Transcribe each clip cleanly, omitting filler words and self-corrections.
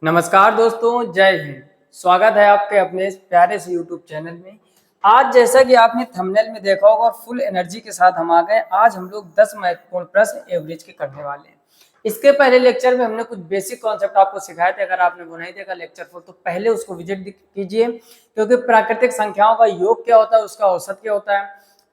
नमस्कार दोस्तों, जय हिंद। स्वागत है आपके अपने इस प्यारे से यूट्यूब चैनल में। आज जैसा कि आपने थंबनेल में देखा होगा और फुल एनर्जी के साथ हम आ गए। आज हम लोग 10 महत्वपूर्ण प्रश्न एवरेज के करने वाले हैं। इसके पहले लेक्चर में हमने कुछ बेसिक कॉन्सेप्ट आपको सिखाए थे। अगर आपने वो नहीं देखा लेक्चर फुल तो पहले उसको विजिट कीजिए, क्योंकि प्राकृतिक संख्याओं का योग क्या होता है, उसका औसत क्या होता है,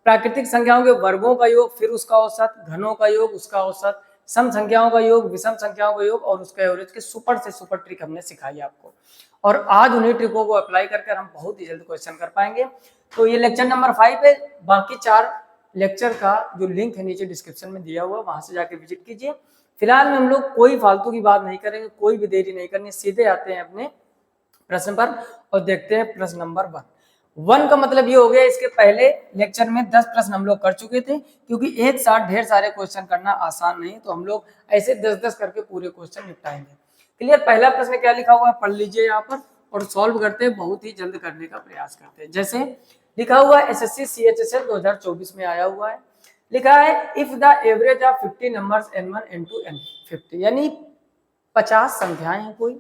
प्राकृतिक संख्याओं के वर्गों का योग, फिर उसका औसत, घनों का योग, उसका औसत, सम संख्याओं का योग, विषम संख्याओं का योग और उसका एवरेज के सुपर से सुपर ट्रिक हमने सिखाई आपको। और आज उन्हीं ट्रिकों को अप्लाई करके हम बहुत ही जल्द क्वेश्चन कर पाएंगे। तो ये लेक्चर नंबर 5 है। बाकी 4 लेक्चर का जो लिंक है नीचे डिस्क्रिप्शन में दिया हुआ है, वहां से जाके विजिट कीजिए। फिलहाल में हम लोग कोई फालतू की बात नहीं करेंगे, कोई भी देरी नहीं करनी, सीधे आते हैं अपने प्रश्न पर और देखते हैं प्रश्न नंबर 1 का मतलब ये हो गया। इसके पहले लेक्चर में 10 प्रश्न हम लोग कर चुके थे, क्योंकि एक साथ ढेर सारे क्वेश्चन करना आसान नहीं, तो हम लोग ऐसे 10-10 करके पूरे क्वेश्चन निपटाएंगे। क्लियर। पहला प्रश्न क्या लिखा हुआ है पढ़ लीजिए यहाँ पर और सॉल्व करते हैं, बहुत ही जल्द करने का प्रयास करते हैं। जैसे लिखा हुआ है एसएससी सीएचएसएल 2024 में आया हुआ है, लिखा है if the average of 50 numbers n1 n2 n50, यानी 50 संख्याएं हैं कोई,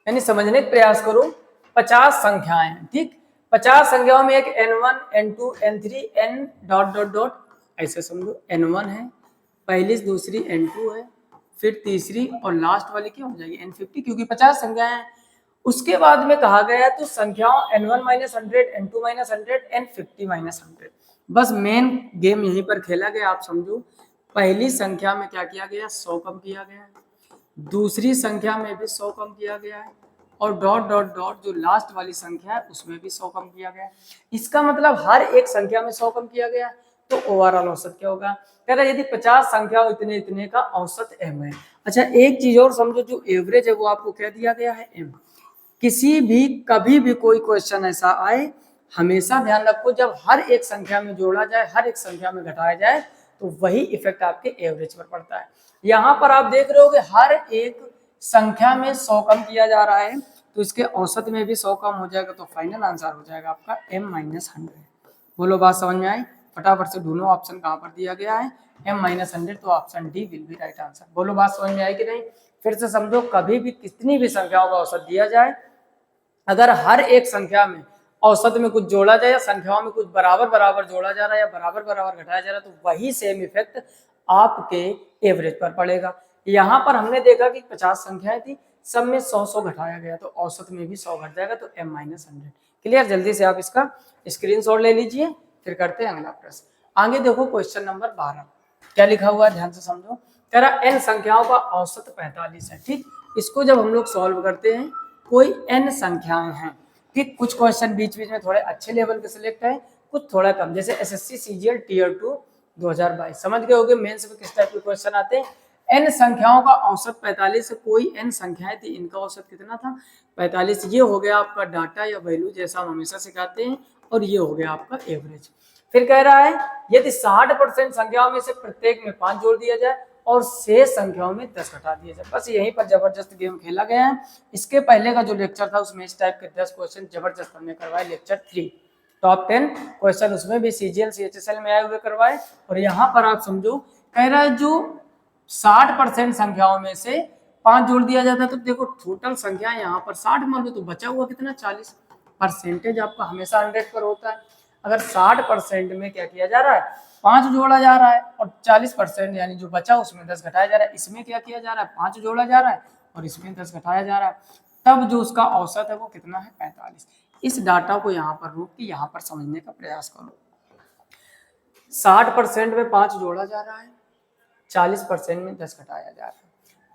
यानी समझने का प्रयास करो। 50 संख्याएं हैं, ठीक। 50 संख्याओं में एक n1 n2 n3 n dot dot dot ऐसे समझो। n1 है, पहली दूसरी n2 है, फिर तीसरी और लास्ट वाली क्या हो जाएगी n50, क्योंकि 50 संख्याएं हैं। उसके बाद में कहा गया तो संख्याओं n1 - 100 n2 - 100 n50 - 100। बस मेन गेम यहीं पर खेला गया, आप समझो। पहली संख्या में क्या किया गया, 100 कम किया गया है, दूसरी संख्या में भी 100 कम किया गया है, और डॉट डॉट डॉट जो लास्ट वाली संख्या है उसमें भी 100 कम किया गया है। इसका मतलब हर एक संख्या में 100 कम किया गया है, तो ओवरऑल औसत क्या होगा। कह रहा है यदि 50 संख्या इतने इतने का औसत m है। अच्छा, एक चीज और समझो, जो एवरेज है वो आपको क्या दिया गया है m। किसी भी कभी भी कोई क्वेश्चन ऐसा आए, हमेशा ध्यान रखो जब हर एक संख्या में जोड़ा जाए, हर एक संख्या में घटाया जाए, तो वही इफेक्ट आपके एवरेज पर पड़ता है। यहाँ पर आप देख रहे हो कि हर एक संख्या में 100 कम किया जा रहा है, तो इसके औसत में भी 100 कम हो जाएगा, तो फाइनल आंसर हो जाएगा आपका m - 100। बोलो बात समझ में आई। फटाफट से ढूंढो ऑप्शन कहाँ पर दिया गया है, m - 100, तो option D will be right answer. बोलो बात समझ में आई कि नहीं। फिर से समझो, कभी भी कितनी भी संख्याओं का औसत दिया जाए, अगर हर एक संख्या में औसत में कुछ जोड़ा जाए या संख्याओं में कुछ बराबर बराबर जोड़ा जा रहा है या बराबर बराबर घटाया जा रहा है, तो वही सेम इफेक्ट आपके एवरेज पर पड़ेगा। यहाँ पर हमने देखा कि 50 संख्याएं थी, सब में 100 घटाया गया, तो औसत में भी 100 घट जाएगा, तो m - 100। क्लियर। जल्दी से आप इसका स्क्रीनशॉट ले लीजिए, फिर करते हैं अगला प्रश्न। आगे देखो क्वेश्चन नंबर 12 क्या लिखा हुआ है, ध्यान से समझो। कह रहा n संख्याओं का औसत 45 है, ठीक। इसको जब हम लोग सॉल्व करते हैं, कोई n संख्याएं हैं, ठीक। कुछ क्वेश्चन बीच बीच में थोड़े अच्छे लेवल के सिलेक्ट है, कुछ थोड़ा कम, जैसे एसएससी सीजीएल टियर 2 2022 समझ गए होगे मेंस में किस टाइप के क्वेश्चन आते हैं। n संख्याओं का औसत 45 है, कोई n संख्याएं थी, इनका औसत कितना था 45। ये हो गया आपका डाटा या वैल्यू, जैसा हम हमेशा सिखाते हैं, और ये हो गया आपका एवरेज। फिर कह रहा है यदि 60% संख्याओं में से प्रत्येक में 5 जोड़ दिया जाए और शेष संख्याओं में 10 घटा दिया जाए। बस यहीं पर जबरदस्त गेम खेला गया है। इसके पहले का जो लेक्चर था उसमें इस टाइप के 10 क्वेश्चन जबरदस्त हमने करवाए। लेक्चर 3 टॉप 10 क्वेश्चन उसमें भी सीजीएल सीएचएसएल में आए हुए करवाए। और यहाँ पर आप समझो, कह रहा है जो 60% संख्याओं में से 5 जोड़ दिया जाता है, तो देखो टोटल संख्या यहाँ पर 60 मान लो, तो बचा हुआ कितना 40। परसेंटेज आपका हमेशा 100 पर होता है। अगर 60% में क्या किया जा रहा है, 5 जोड़ा जा रहा है, और 40% यानी जो बचा उसमें 10 घटाया जा रहा है। इसमें क्या किया जा रहा है, 5 जोड़ा जा रहा है और इसमें 10 घटाया जा रहा है, तब जो उसका औसत है वो कितना है 45। इस डाटा को यहाँ पर रोक के यहाँ पर समझने का प्रयास करो। 60% में 5 जोड़ा जा रहा है, 40% में 10 घटाया जा रहा है।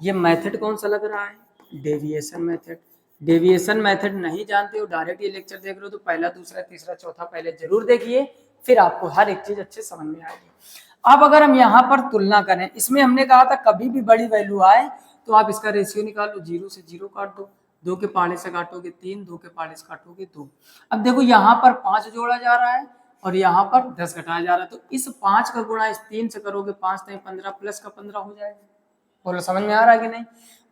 ये मेथड कौन सा लग रहा है, डेविएशन मेथड। डेविएशन मेथड नहीं जानते हो, डायरेक्ट ये लेक्चर देख रहे हो, तो पहला दूसरा तीसरा चौथा पहले जरूर देखिए, फिर आपको हर एक चीज अच्छे समझ में आएगी। अब अगर हम यहाँ पर तुलना करें, इसमें हमने कहा था कभी भी बड़ी वैल्यू आए तो आप इसका रेशियो निकालो, 0 से 0 काट दो, 2 के पाले से काटोगे 3, 2 के पाले से काटोगे 2। अब देखो यहाँ पर 5 जोड़ा जा रहा है और यहाँ पर 10 घटाया जा रहा है, तो इस 5 का गुणा इस 3 से करोगे, 5 3 15 प्लस का 15 हो जाएगा। बोलो समझ में आ रहा है कि नहीं।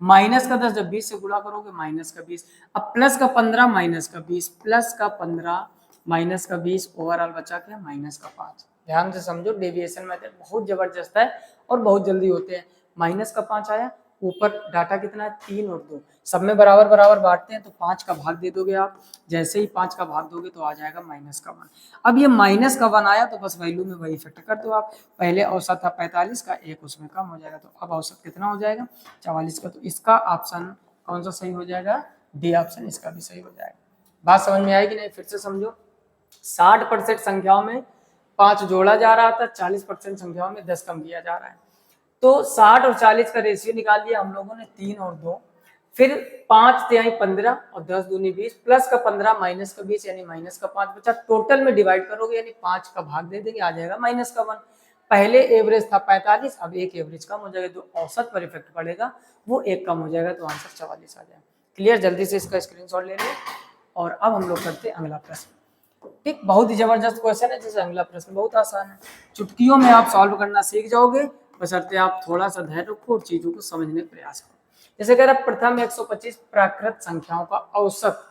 माइनस का 10 जब 20 से गुणा करोगे, माइनस का 20, अब प्लस का 15 माइनस का 20, प्लस का 15 माइनस का 20, ओवरऑल बचा क्या माइनस का 5। ध्यान से समझो, डेविएशन मेथड बहुत जबरदस्त है और बहुत जल्दी होते हैं। माइनस का 5 आया, ऊपर डाटा कितना है 3 और 2, सब में बराबर बराबर बांटते हैं तो 5 का भाग दे दोगे आप। जैसे ही 5 का भाग दोगे तो आ जाएगा -1। अब ये -1 आया तो बस वैल्यू में वही इफेक्ट कर दो आप। पहले औसत था 45 का, 1 उसमें कम हो जाएगा तो अब औसत कितना हो जाएगा 44 का। तो इसका ऑप्शन कौन सा सही हो जाएगा, डी ऑप्शन इसका भी सही हो जाएगा। बात समझ में आएगी नहीं, फिर से समझो। 60% संख्याओं में 5 जोड़ा जा रहा था, 40% संख्याओं में 10 कम किया जा रहा है। तो 60 और 40 का रेशियो निकाल लिया हम लोगों ने 3 और 2, फिर 5 तिहाई 15 और 10 दूनी 20, प्लस का 15 माइनस का 20 यानी -5 बचा। टोटल में डिवाइड करोगे यानी 5 का भाग दे देंगे, आ जाएगा -1। पहले एवरेज था 45, अब एक एवरेज कम हो जाएगा, जो औसत पर इफेक्ट पड़ेगा वो एक कम हो जाएगा, तो आंसर 44 आ जाएगा। क्लियर, जल्दी से इसका स्क्रीनशॉट ले लो। और अब हम लोग करते हैं अगला प्रश्न। ठीक, बहुत ही जबरदस्त क्वेश्चन है। जैसे अगला प्रश्न बहुत आसान है, चुटकियों में आप सॉल्व करना सीख जाओगे, बशर्ते आप थोड़ा सा धैर्य रखो और चीजों को समझने का प्रयास करो। जैसे कह रहा प्रथम 125 प्राकृत संख्याओं का औसत।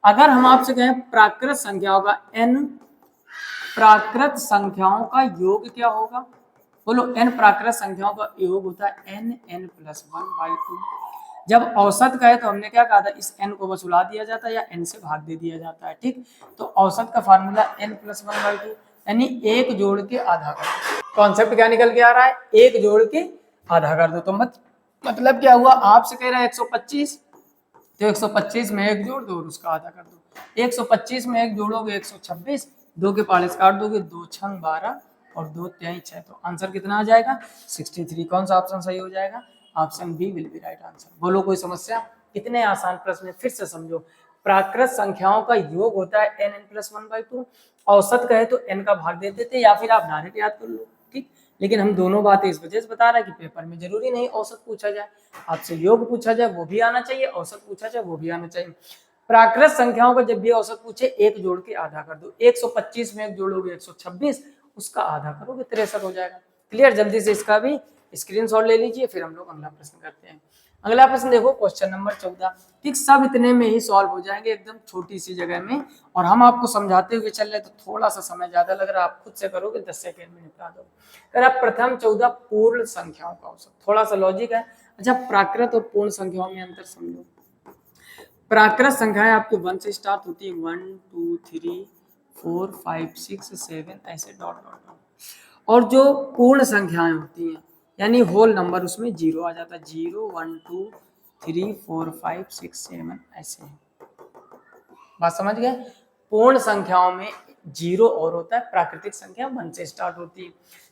अगर हम आपसे कहें प्राकृत संख्याओं का n, प्राकृत संख्याओं का योग क्या होगा, बोलो। n प्राकृत संख्याओं का योग होता है n+1/2। जब औसत का है तो हमने क्या कहा था, इस n को वसूला दिया जाता है या n से भाग दे दिया जाता है। ठीक, तो औसत का फार्मूला n+1/2 यानी एक जोड़ के आधा कर दो। कॉन्सेप्ट क्या निकल के आ रहा है, एक जोड़ के आधा कर दो। तो मतलब क्या हुआ, आपसे कह रहा है 125, तो 125 में एक जोड़ दो और उसका आधा कर दो। 125 में एक जोड़ोगे 126, 2 के पाले काट दोगे, 2 छंग 12 और 2 तिहाई 6, तो आंसर कितना आ जाएगा 63। कौन सा ऑप्शन सही हो जाएगा, option B will be right answer. बोलो कोई समस्या, कितने आसान प्रश्न है, फिर से समझो। प्राकृत संख्याओं का योग होता है n+1/2, औसत कहे तो n का भाग दे देते, या फिर आप डायरेक्ट याद कर लो। ठीक, लेकिन हम दोनों बातें इस वजह से बता रहे हैं कि पेपर में जरूरी नहीं औसत पूछा जाए, आपसे योग पूछा जाए वो भी आना चाहिए, औसत पूछा जाए वो भी आना चाहिए। प्राकृत संख्याओं का जब भी औसत पूछे एक जोड़ के आधा कर दो। 125 में एक जोड़ोगे 126, उसका आधा करोगे 63 हो जाएगा। क्लियर, जल्दी से इसका भी स्क्रीनशॉट ले लीजिए, फिर हम लोग अगला प्रश्न करते हैं। अगला प्रश्न देखो, क्वेश्चन नंबर 14। ठीक, सब इतने में ही सॉल्व हो जाएंगे, एकदम छोटी सी जगह में, और हम आपको समझाते हुए चल रहे तो थोड़ा सा समय ज्यादा लग रहा है, आप खुद से करोगे 10 सेकेंड में निपटा दो। अगर आप प्रथम 14 पूर्ण संख्याओं का औसत, थोड़ा सा लॉजिक है। अच्छा, प्राकृत और पूर्ण संख्याओं में अंतर समझो। प्राकृत संख्याएं आपके 1 से स्टार्ट होती है, 1 2 3 4 5 6 7 ऐसे डॉट डॉट डॉट, और जो पूर्ण संख्याएं होती हैं यानी होल नंबर, उसमें 0 आ जाता है, 0 1 2 3 4 5 6 7 ऐसे है। बात समझ गए, पूर्ण संख्याओं में 0 और होता है, प्राकृतिक संख्या 1 से स्टार्ट होती है।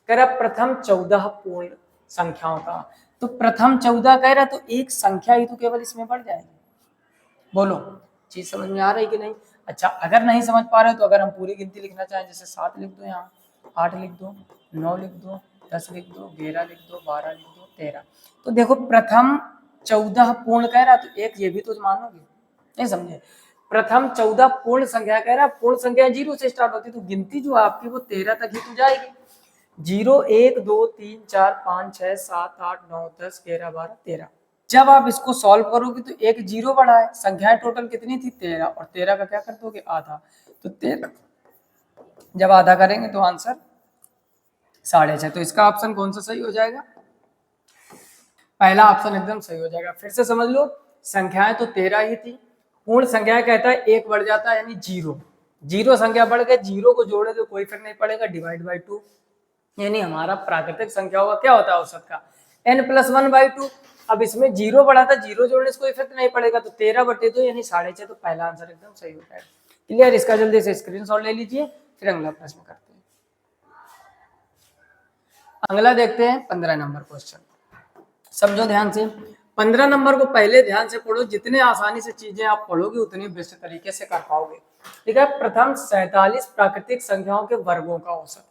कह रहा प्रथम 14 पूर्ण संख्याओं का, तो प्रथम 14 कह रहा तो एक संख्या ही तो केवल इसमें बढ़ जाएगी। बोलो चीज समझ में आ रही कि नहीं। अच्छा, अगर नहीं समझ पा रहे तो अगर हम पूरी गिनती लिखना चाहें, जैसे 7 लिख दो, यहाँ 8 लिख दो, 9 लिख दो, 10 लिख दो, 11 लिख दो, 12 लिख दो, 13। तो देखो प्रथम 14 पूर्ण कह रहा, तो एक ये भी तो मानोगे, नहीं समझे। प्रथम 14 पूर्ण संख्या कह रहा, पूर्ण संख्या 0 से स्टार्ट होती, तो गिनती जो आपकी वो 13 तक ही तो जाएगी। 0 1 2 3 4 5 6 7 8 9 10 11 12 13। जब आप इसको सॉल्व करोगे तो एक 0 बढ़ा है, संख्याएं टोटल कितनी थी 13, और 13 का क्या कर दोगे आधा, तो 13 जब आधा करेंगे तो आंसर 6.5। तो इसका ऑप्शन कौन सा सही हो जाएगा, पहला ऑप्शन एकदम सही हो जाएगा। फिर से समझ लो, संख्याएं तो 13 ही थी, पूर्ण संख्या कहता है एक बढ़ जाता है यानी 0 संख्या बढ़ गए, 0 को जोड़े तो कोई फर्क नहीं पड़ेगा, डिवाइड बाई 2, यानी हमारा प्राकृतिक संख्याओं का क्या होता है औसत का n+1/2। अब इसमें 0 बढ़ा था, 0 जोड़ने से कोई इफेक्ट नहीं पड़ेगा, तो 13/2 यानी 6.5, तो पहला आंसर एकदम सही हो जाएगा। क्लियर, इसका जल्दी से स्क्रीनशॉट ले लीजिए, फिर अगला प्रश्न करते हैं। अगला देखते हैं 15 नंबर क्वेश्चन, समझो ध्यान से। 15 नंबर को पहले ध्यान से पढ़ो, जितने आसानी से चीजें आप पढ़ोगे उतनी बेस्ट तरीके से कर पाओगे। ठीक है, प्रथम 47 प्राकृतिक संख्याओं के वर्गों का औसत।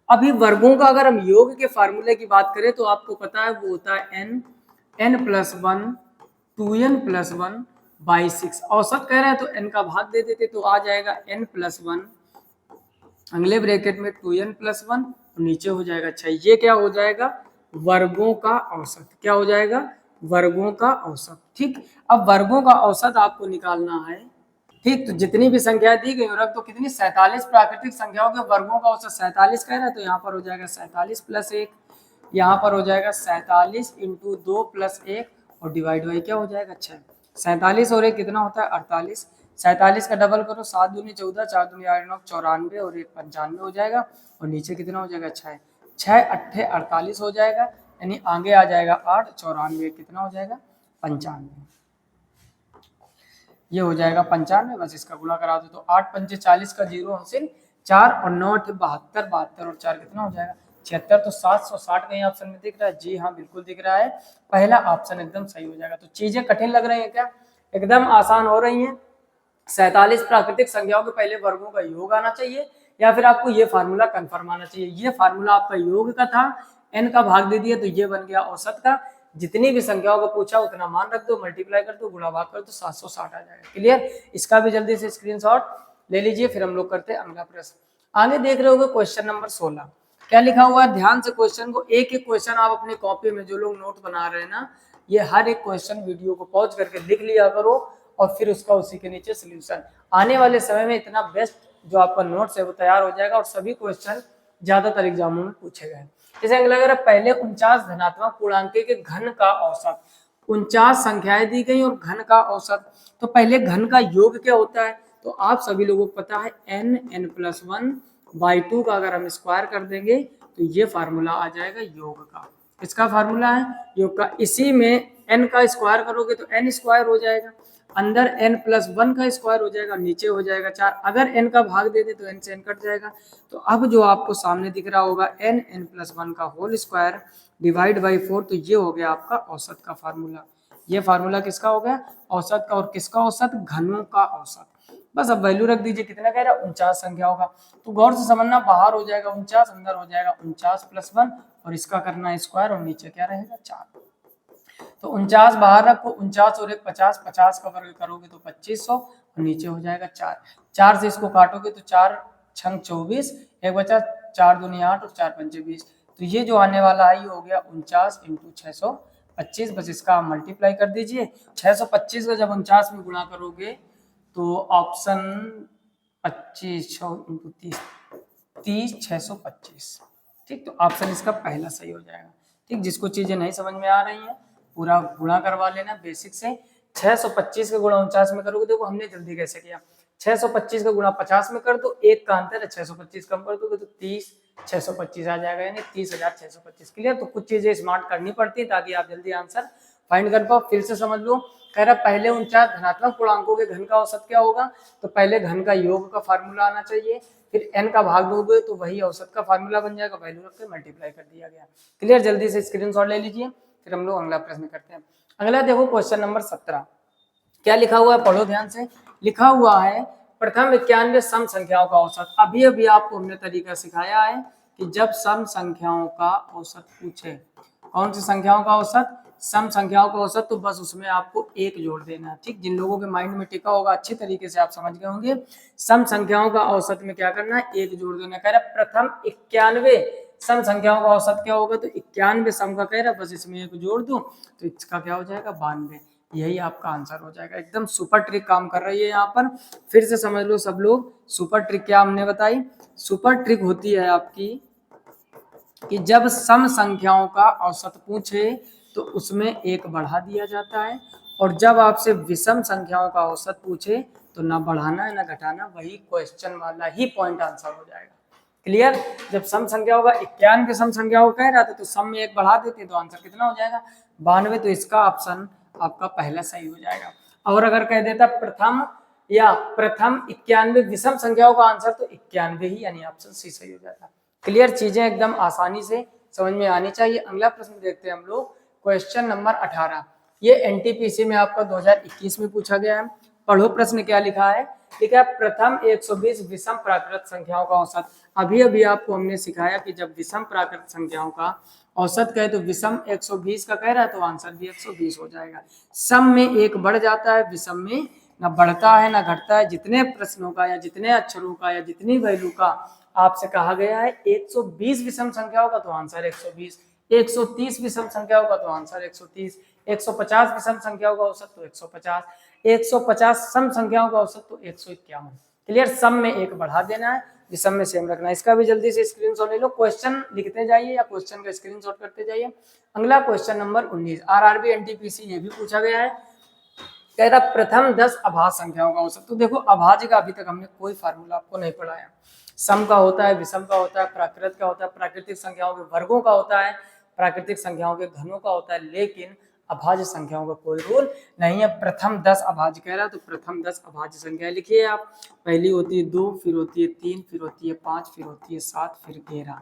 अभी वर्गों का अगर हम योग के फार्मूले की बात करें तो आपको पता है वो होता है n+1 2n+1/6। औसत कह रहे हैं तो n का भाग दे देते तो आ जाएगा n+1, अगले ब्रैकेट में 2n+1, नीचे हो जाएगा 6। ये क्या हो जाएगा, वर्गों का औसत। क्या हो जाएगा, वर्गों का औसत। ठीक, अब वर्गों का औसत आपको निकालना है। ठीक, तो जितनी भी संख्या दी गई रख तो कितनी, 47 प्राकृतिक संख्याओं के वर्गों का औसत 47 कह रहा है, तो यहाँ पर हो जाएगा 47 + 1, यहाँ पर हो जाएगा 47 × 2 + 1, और डिवाइड बाई क्या हो जाएगा 6। 47 और 1 कितना होता है 48। 47 का डबल करो 7 दूनी 14, 4 दूनी 8 9 94 और 1 95 हो जाएगा। और नीचे कितना हो जाएगा 6। 6 अट्ठे 48 हो जाएगा, यानी आगे आ जाएगा 8, 94 कितना हो जाएगा 95। ये हो जाएगा 95। बस इसका गुणा करा दो तो 8 पंचे 40 का 0 हासिल 4 और 9 अट्ठे 72, 72 और 4 कितना हो जाएगा 76। तो 760 कहीं ऑप्शन में दिख रहा है? जी हाँ बिल्कुल दिख रहा है, पहला ऑप्शन एकदम सही हो जाएगा। तो चीजें कठिन लग रही है क्या? एकदम आसान हो रही है। 47 प्राकृतिक संख्याओं के पहले वर्गों का योग आना चाहिए, या फिर आपको ये फार्मूला कन्फर्म आना चाहिए। ये फार्मूला आपका योग का था, n का भाग दे दिया तो ये बन गया औसत का। जितनी भी संख्याओं को पूछा उतना मान रख दो, मल्टीप्लाई कर दो, गुणा भाग कर दो, 760 आ जाएगा। क्लियर? इसका भी जल्दी से स्क्रीनशॉट ले लीजिए, फिर हम लोग करते हैं अगला प्रश्न। आगे देख रहे होगे क्वेश्चन नंबर 16 क्या लिखा हुआ है। ध्यान से क्वेश्चन को, एक एक क्वेश्चन आप अपनी कॉपी में जो लोग नोट बना रहे हैं ना, ये हर एक क्वेश्चन वीडियो को पॉज करके लिख लिया करो और फिर उसका उसी के नीचे सोल्यूशन। आने वाले समय में इतना बेस्ट जो आपका नोट्स है वो तैयार हो जाएगा और सभी क्वेश्चन ज्यादातर एग्जामों में पूछे गए। जैसे अगर पहले 49 धनात्मक पूर्णांक के घन का औसत, 49 संख्याएं दी गई और घन का औसत, तो पहले घन का योग क्या होता है? तो आप सभी लोगों को पता है n+1/2 का अगर हम स्क्वायर कर देंगे तो ये फार्मूला आ जाएगा योग का। इसका फार्मूला है योग का। इसी में n का स्क्वायर करोगे तो n स्क्वायर हो जाएगा, अंदर n+1 का स्क्वायर हो जाएगा, नीचे हो जाएगा 4। अगर n का भाग दे दे तो n से n कट जाएगा। तो अब जो आपको सामने दिख रहा होगा n+1 का होल स्क्वायर डिवाइड बाई 4, तो ये हो गया आपका औसत का फार्मूला। ये फार्मूला किसका हो गया? औसत का। और किसका औसत? घनों का औसत। बस अब वैल्यू रख दीजिए, कितना कह रहा है 49 संख्याओं का। तो गौर से समझना, बाहर हो जाएगा 49, अंदर हो जाएगा 49+1 और इसका करना है स्क्वायर और नीचे क्या रहेगा 4। तो 49 बाहर रखो, 49 और 1 50, 50 का वर्ग करोगे तो 2500 और नीचे हो जाएगा 4। 4 से इसको काटोगे तो 4 छंग 24, एक बचा 4 दूनी 8 और 4 पंचे 20। तो ये जो आने वाला है ये हो गया 49 × 625। बस इसका आप मल्टीप्लाई कर दीजिए। 625 का जब 49 में गुणा करोगे तो ऑप्शन 25 × 30 625। ठीक, तो ऑप्शन इसका पहला सही हो जाएगा। ठीक, जिसको चीजें नहीं समझ में आ रही हैं पूरा गुणा करवा लेना बेसिक से। 625 का गुणा 49 में करोगे, देखो हमने जल्दी कैसे किया। 625 का गुणा 50 में कर दो, एक का अंतर है 625 कम कर दोगे तो 30 625 आ जाएगा, यानी 30,625। क्लियर? तो कुछ चीजें स्मार्ट करनी पड़ती है ताकि आप जल्दी आंसर फाइंड कर पाओ। फिर से समझ लो, कह रहा पहले 49 धनात्मक पूर्णांकों के घन का औसत क्या होगा? तो पहले घन का योग का फार्मूला आना चाहिए, फिर n का भाग दोगे तो वही औसत का फार्मूला बन जाएगा, वैल्यू रख के मल्टीप्लाई कर दिया गया। क्लियर? जल्दी से स्क्रीनशॉट ले लीजिए, फिर हम लोग अगला प्रश्न करते हैं। अगला देखो क्वेश्चन नंबर 17 क्या लिखा हुआ है, पढ़ो ध्यान से। लिखा हुआ है प्रथम 91 सम संख्याओं का औसत। अभी अभी आपको हमने तरीका सिखाया है कि जब सम संख्याओं का औसत पूछे, कौन सी संख्याओं का औसत? सम संख्याओं का औसत, तो बस उसमें आपको एक जोड़ देना है। ठीक, जिन लोगों के माइंड में टिका होगा अच्छी तरीके से आप समझ गए होंगे। सम संख्याओं का औसत में क्या करना है? एक जोड़ देना। कह रहा है प्रथम 91 सम संख्याओं का औसत क्या होगा? तो 91 सम का कह रहा है, बस इसमें एक जोड़ दो तो इसका क्या हो जाएगा 92। यही आपका आंसर हो जाएगा। एकदम सुपर ट्रिक काम कर रही है यहाँ पर। फिर से समझ लो सब लोग, सुपर ट्रिक क्या हमने बताई? सुपर ट्रिक होती है आपकी कि जब सम संख्याओं का औसत पूछे तो उसमें एक बढ़ा दिया जाता है, और जब आपसे विषम संख्याओं का औसत पूछे तो ना बढ़ाना है ना घटाना, वही क्वेश्चन वाला ही पॉइंट आंसर हो जाएगा। क्लियर? जब सम संख्याओं का 91 सम संख्याओं कह रहा था तो सम में एक बढ़ा देते तो आंसर कितना हो जाएगा 92। तो इसका ऑप्शन आपका पहला सही हो जाएगा। और अगर कह देता प्रथम 91 विषम संख्याओं का आंसर तो 91 ही, यानी ऑप्शन सी सही हो जाता। क्लियर? चीजें एकदम आसानी से समझ में आनी चाहिए। अगला प्रश्न देखते हैं हम लोग, क्वेश्चन नंबर 18। ये एनटीपीसी में आपका 2021 में पूछा गया है। पढ़ो प्रश्न क्या लिखा है। लिखा है प्रथम 120 विषम प्राकृत संख्याओं का औसत। अभी अभी आपको हमने सिखाया कि जब विषम प्राकृत संख्याओं का औसत कहे तो विषम 120 का कह रहा है तो आंसर भी 120 हो जाएगा। सम में एक बढ़ जाता है, विषम में ना बढ़ता है ना घटता है। जितने प्रश्नों का या जितने अक्षरों का या जितनी वैल्यू का आपसे कहा गया है 120 विषम संख्याओं का तो आंसर 120, 130 विषम संख्याओं का तो आंसर 130, 150 विषम संख्याओं का औसत तो 150, 150 सम संख्याओं का औसत तो 151। क्लियर? सम में एक बढ़ा देना है, विषम में सेम रखना। इसका भी जल्दी से स्क्रीनशॉट ले लो, क्वेश्चन लिखते जाइए या क्वेश्चन का स्क्रीनशॉट करते जाइए। अगला क्वेश्चन नंबर 19, आरआरबी एनटीपीसी ये भी पूछा गया है। कह रहा प्रथम 10 अभाज्य संख्याओं का औसत। तो देखो अभाज्य का अभी तक हमने कोई फार्मूला आपको नहीं पढ़ाया। सम का होता है, विषम का होता है, प्राकृत का होता है, प्राकृतिक संख्याओं के वर्गों का होता है, प्राकृतिक संख्याओं के घनों का होता है, लेकिन अभाज्य संख्याओं का कोई रूल नहीं है। प्रथम 10 अभाज्य कह रहा है, तो प्रथम 10 अभाज्य संख्या लिखिए आप। पहली होती है 2, फिर होती है 3, फिर होती है 5, फिर होती है 7, फिर 11,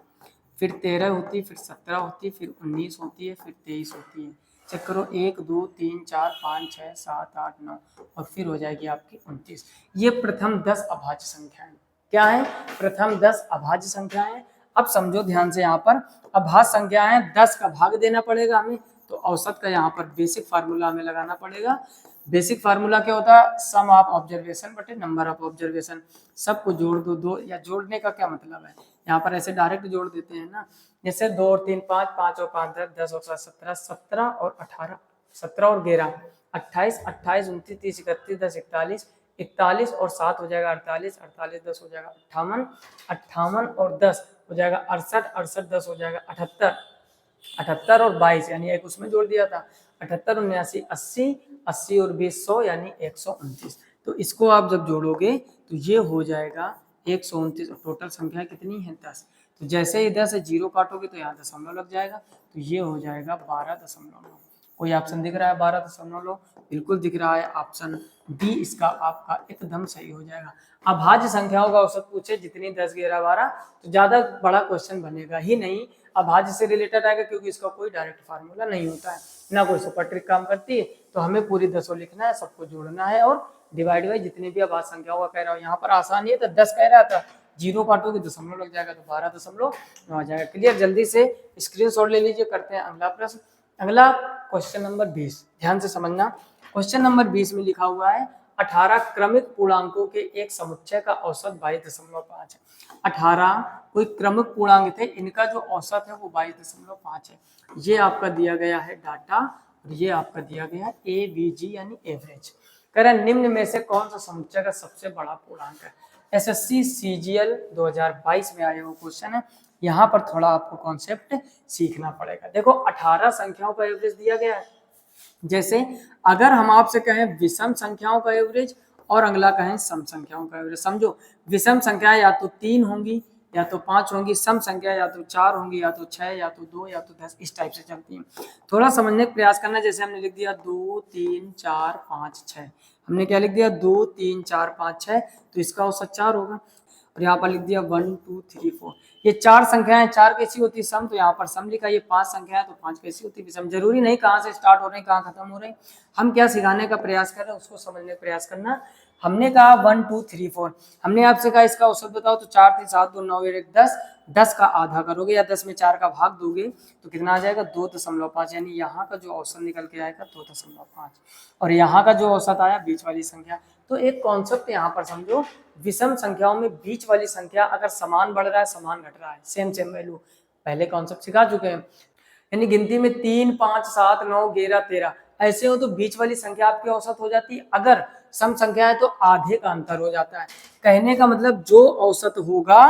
फिर 13 होती है, फिर 17 होती है, फिर 19 होती है, फिर 23 होती है। चेक करो 1 2 3 4 5 6 7 8 9 और फिर हो जाएगी आपकी 29। ये प्रथम 10 अभाज्य संख्याएं क्या है? प्रथम 10 अभाज्य संख्याएं। अब समझो ध्यान से, यहाँ पर अभाज्य संख्याएं 10 का भाग देना पड़ेगा हमें, तो औसत का यहाँ पर बेसिक फार्मूला हमें लगाना पड़ेगा। बेसिक फार्मूला क्या होता है? सम ऑफ ऑब्जर्वेशन बटे नंबर ऑफ ऑब्जर्वेशन। सबको जोड़ दो, दो या जोड़ने का क्या मतलब है, यहाँ पर ऐसे डायरेक्ट जोड़ देते हैं ना, जैसे 2 और 3 5, 5 और 5 10, 10 और 7 17, 17 और 18, 17 और 11 28, 28 29 30 31 10 41, 41 और 7 हो जाएगा 48, 48 10 हो जाएगा 58, 58 और 10 हो जाएगा 68, 68 10 हो जाएगा 78, 78 और 22 यानी एक उसमें जोड़ दिया था, 78 79 80, 80 और 20 100 यानी 129। तो इसको आप जब जोड़ोगे तो ये हो जाएगा 129। टोटल संख्या कितनी है? 10। तो जैसे ही 10 से 0 काटोगे तो यहाँ दशमलव लग जाएगा, तो ये हो जाएगा 12.9। कोई ऑप्शन दिख रहा है 12.9? बिल्कुल दिख रहा है, ऑप्शन डी इसका आपका एकदम सही हो जाएगा। अभाज्य संख्याओं का औसत पूछे जितनी 10 11 12, तो ज्यादा बड़ा क्वेश्चन बनेगा ही नहीं, अभाज्य से रिलेटेड आएगा, क्योंकि इसका कोई डायरेक्ट फार्मूला नहीं होता है, ना कोई सुपर ट्रिक काम करती है। तो हमें पूरी 10 लिखना है, सबको जोड़ना है और डिवाइड बाई जितनी भी अभाज्य संख्याओं का कह रहा हूँ। यहाँ पर आसानी है, तो 10 कह रहा था, 0 काटोगे दशमलव लग जाएगा, तो 12.9 आ जाएगा। क्लियर? जल्दी से स्क्रीनशॉट ले लीजिए। करते हैं अगला प्रश्न। अगला क्वेश्चन नंबर 20, ध्यान से समझना। क्वेश्चन नंबर 20 में लिखा हुआ है 18 क्रमिक पूर्णांकों के एक समुच्चय का औसत 22.5 है। 18 कोई क्रमिक पूर्णांक थे, इनका जो औसत है वो 22.5 है। ये आपका दिया गया है डाटा, और ये आपका दिया गया है एवीजी यानी एवरेज। कह रहा है निम्न में से कौन सा समुच्चय का सबसे बड़ा पूर्णांक है? एसएससी सीजीएल 2022 में आया हुआ क्वेश्चन है। यहाँ पर थोड़ा आपको कॉन्सेप्ट सीखना पड़ेगा। देखो 18 संख्याओं का एवरेज दिया गया है। जैसे अगर हम आपसे कहें विषम संख्याओं का एवरेज और अगला कहें सम संख्याओं का एवरेज, समझो विषम संख्याएं या तो 3 होंगी या तो 5 होंगी, सम संख्या या तो 4 होंगी या तो 6 या तो 2 या तो 10, इस टाइप से चलती हैं। थोड़ा समझने का प्रयास करना। जैसे हमने लिख दिया 2 3 4 5 6, हमने क्या लिख दिया 2 3 4 5 6, तो इसका औसत 4 होगा। और यहाँ पर लिख दिया 1 2 3 4, ये 4 संख्याएं, 4 कैसी होती है सम, तो यहाँ पर सम लिखा। ये 5 संख्या है तो 5 कैसी होती है विषम। जरूरी नहीं कहाँ से स्टार्ट हो रहे हैं कहाँ खत्म हो रहे हैं, हम क्या सिखाने का प्रयास कर रहे हैं उसको समझने का प्रयास करना। हमने कहा 1 2 3 4, हमने आपसे कहा इसका औसत बताओ, तो 4 3 7 2 9 1 10, 10 का आधा करोगे या 10 में 4 का भाग दोगे तो कितना आ जाएगा 2.5, यानी यहाँ का जो औसत निकल के आएगा 2.5, और यहाँ का जो औसत आया बीच वाली संख्या। तो एक कॉन्सेप्ट यहाँ पर समझो, विषम संख्याओं में बीच वाली संख्या अगर समान बढ़ रहा है समान घट रहा है, सेम सेम वैल्यू, पहले कॉन्सेप्ट सिखा चुके हैं। यानी गिनती में 3 5 7 9 11 13 ऐसे हो तो बीच वाली संख्या आपकी औसत हो जाती है। अगर सम संख्या है तो आधे का अंतर हो जाता है। कहने का मतलब जो औसत होगा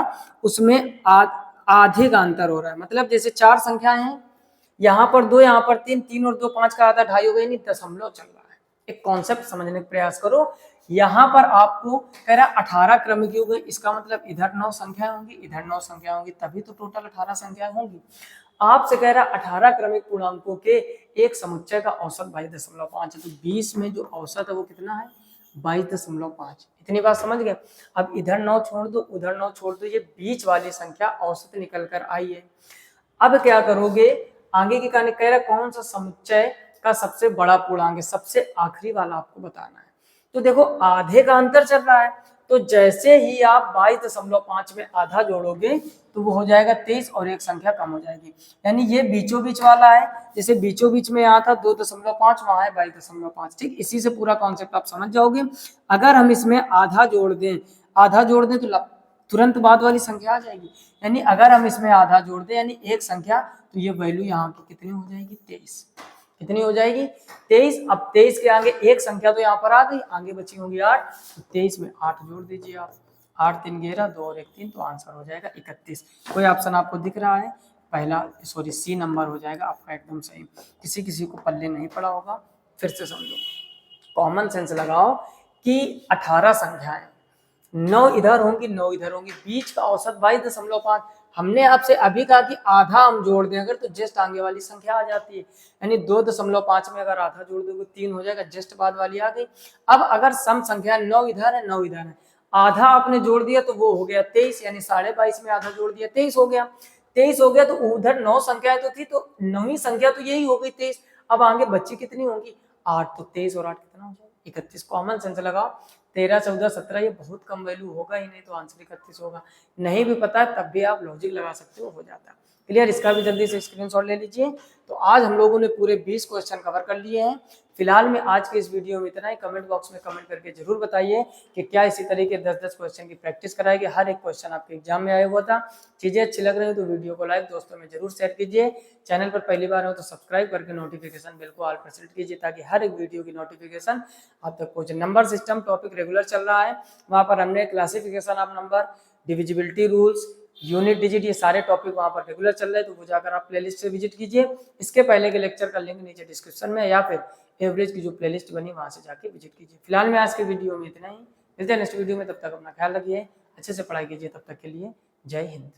उसमें आधे का अंतर हो रहा है। मतलब जैसे 4 संख्याएं हैं, यहाँ पर 2 यहाँ पर 3, 3 और 2 5 का आधा 2.5 हो गया, नहीं दशमलव चल रहा है। एक कॉन्सेप्ट समझने का प्रयास करो। यहाँ पर आपको कह रहा 18 क्रमिक योग है, इसका मतलब इधर 9 संख्याएं होंगी इधर 9 संख्याएं होंगी, तभी तो टोटल 18 संख्याएं होंगी। आपसे कह रहा 18 क्रमिक पूर्णांकों के एक समुच्चय का औसत 22.5 है, तो 20 में जो औसत है वो कितना है 22.5। इतनी बात समझ गए। अब इधर 9 छोड़ दो उधर 9 छोड़ दो, ये बीच वाली संख्या औसत निकल कर आई है। अब क्या करोगे आगे की कहानी, कह रहा कौन सा समुच्चय का सबसे बड़ा पूर्णांक है, सबसे आखिरी वाला आपको बताना है। तो देखो आधे का अंतर चल रहा है, तो जैसे ही आप 22.5 में आधा जोड़ोगे तो वो हो जाएगा 23 और एक संख्या कम हो जाएगी। यानी ये बीचों बीच वाला है, जैसे बीचों बीच में यहाँ था 2.5 वहां है 22.5। ठीक, इसी से पूरा कॉन्सेप्ट आप समझ जाओगे। अगर हम इसमें आधा जोड़ दें तो तुरंत बाद वाली संख्या आ जाएगी। यानी अगर हम इसमें आधा जोड़ दें यानी एक संख्या, तो ये वैल्यू यहाँ की कितनी हो जाएगी 23। कितनी हो जाएगी 23। अब 23 के आगे एक संख्या तो यहाँ पर आ गई, आगे बची होंगी 8, तो 23 में 8 जोड़ दीजिए आप। 8 3 11 2 और 1 3, तो आंसर हो जाएगा 31। कोई ऑप्शन आपको दिख रहा है? पहला सॉरी सी नंबर हो जाएगा आपका एकदम सही। किसी किसी को पल्ले नहीं पड़ा होगा, फिर से समझो, कॉमन सेंस लगाओ कि 18 संख्याएं, 9 इधर होंगी 9 इधर होंगी, बीच का औसत 22.5। हमने आपसे अभी कहा कि आधा हम जोड़ दें अगर तो जस्ट आगे वाली संख्या आ जाती है, यानी 2.5 में अगर आधा जोड़ दोगे 3 हो जाएगा, जस्ट बाद वाली आ गई। अब अगर सम संख्या 9 इधर है 9 इधर है, आधा आपने जोड़ दिया तो वो हो गया 23, यानी 22.5 में आधा जोड़ दिया 23 हो गया। 23 हो गया तो उधर 9 संख्याएं तो थी, तो 9वीं संख्या तो यही हो गई 23। अब आगे बच्ची कितनी होंगी? 8, तो 23 और 8 कितना हो जाएगा? 31। कॉमन सेंस लगाओ, 13 14 17 ये बहुत कम वैल्यू होगा ही नहीं, तो आंसर 31 होगा। नहीं भी पता है तब भी आप लॉजिक लगा सकते हो जाता है। क्लियर? इसका भी जल्दी से स्क्रीनशॉट ले लीजिए। तो आज हम लोगों ने पूरे 20 क्वेश्चन कवर कर लिए हैं। फिलहाल में आज के इस वीडियो में इतना ही। कमेंट बॉक्स में कमेंट करके जरूर बताइए कि क्या इसी तरीके 10-10 क्वेश्चन की प्रैक्टिस कराएगी। हर एक क्वेश्चन आपके एग्जाम में आया हुआ था। चीजें अच्छी लग रही हो तो वीडियो को लाइक दोस्तों में जरूर शेयर कीजिए। चैनल पर पहली बार हो तो सब्सक्राइब करके नोटिफिकेशन बिल को ऑल पर सेट कीजिए, ताकि हर एक वीडियो की नोटिफिकेशन आप तक पहुंचे। नंबर सिस्टम टॉपिक रेगुलर चल रहा है, वहां पर हमने classification of number, divisibility rules, unit digit, ये सारे टॉपिक वहां पर रेगुलर चल रहे हैं, तो वो जाकर आप प्लेलिस्ट से विजिट कीजिए। इसके पहले के लेक्चर का लिंक नीचे डिस्क्रिप्शन में, या फिर एवरेज की जो प्लेलिस्ट बनी वहां से जाके विजिट कीजिए। फिलहाल में आज के वीडियो में इतना ही। मिलते हैं नेक्स्ट वीडियो में, तब तक अपना ख्याल रखिए, अच्छे से पढ़ाई कीजिए। तब तक के लिए जय हिंद।